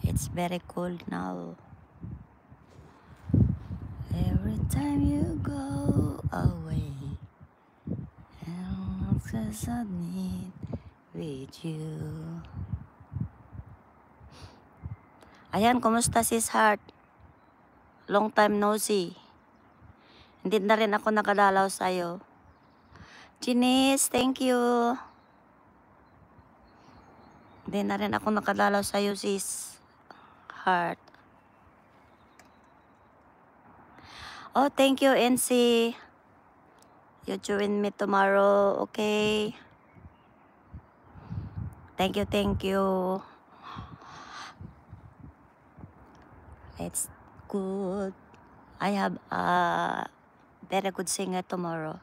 It's very cold now. Every time you go away, I'll just need with you. Ayan, kumusta sis Heart? Long time no see. Hindi na rin ako nakadalaw sa'yo. Janice, thank you. Hindi na rin ako nakadalaw sa'yo sis Heart. Oh, thank you, NC. You join me tomorrow, okay? Thank you, thank you. It's good. I have a very good singer tomorrow.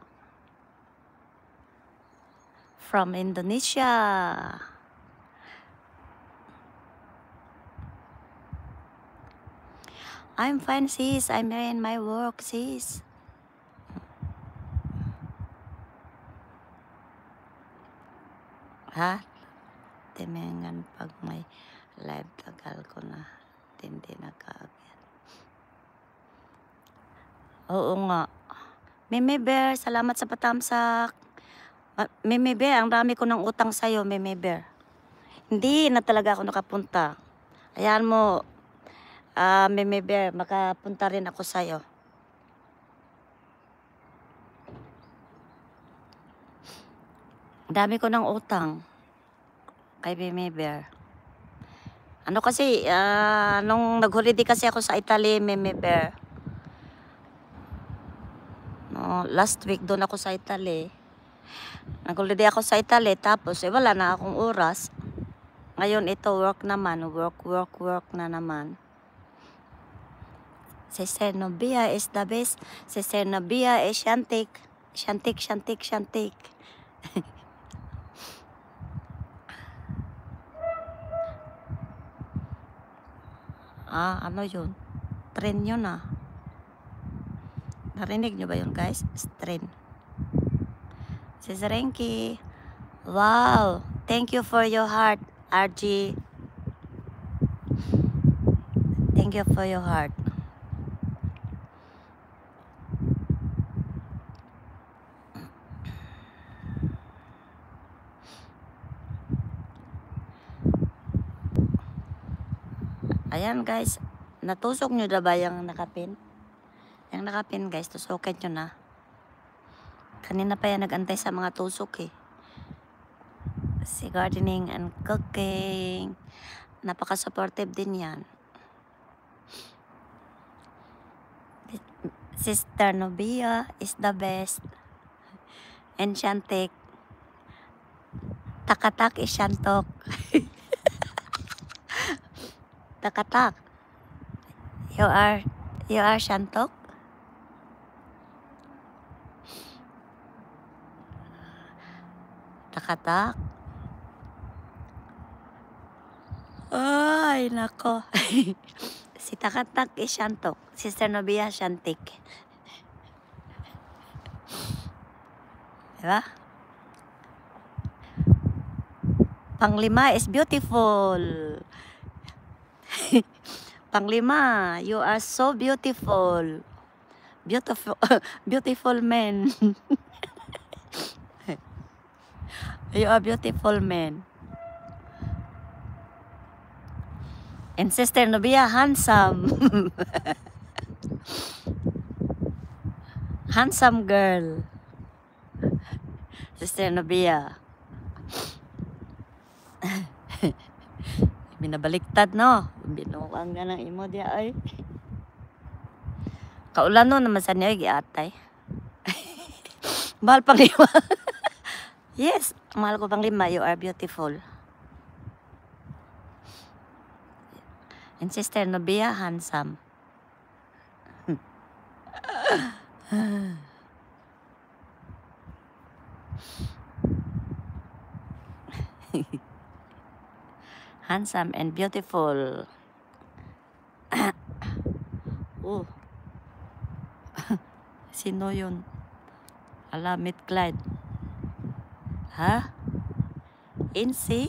From Indonesia. I'm fine, sis. I'm here in my work, sis. Ha? Timingan pag may live, tagal ko na. Hindi na kaagad. Oo nga. Mimi Bear, salamat sa patamsak. Mimi Bear, ang dami ko ng utang sa'yo, Mimi Bear. Hindi na talaga ako nakapunta. Ayan mo, Mimi Bear, makapunta rin ako sa'yo. Dami ko ng utang kay Mimi Bear. Ano kasi, nung nag-holiday kasi ako sa Italy, Mimi Bear. No, last week doon ako sa Italy. Nag-holiday ako sa Italy, tapos wala na akong oras. Ngayon ito, work naman, work na naman. Sister Nobia is the best. Sister Nobia is shantik. Shantik. Ano yun? Train yun ah. Narinig nyo ba yun guys? Train. Sister Renki. Wow. Thank you for your heart, RG. Thank you for your heart. Ayan guys, natusok nyo na ba yung nakapin? Yung nakapin guys, tusukin nyo na. Kanina pa yan nag-antay sa mga tusok eh. Si gardening and cooking. Napaka-supportive din yan. Sister Nobia is the best. Enchantic. Takatak is shantok. Takatak. You are shantok? Takatak. Ay, nako. Si Takatak is shantok. Sister Nobia, shantik. Diba? Panglima is beautiful. Panglima, you are so beautiful. Beautiful man. You are beautiful man. And Sister Nobia, handsome. Handsome girl. Sister Nobia. Binabaliktad no. Binuang nga ng imo diya ay. Kaulan no naman sa niya giatay. Mahal pang lima. Yes, mahal ko pang lima. You are beautiful. And Sister Nobia, handsome. Handsome and beautiful. Oh. Sino yun? Alamit Clyde. Ha? Insi?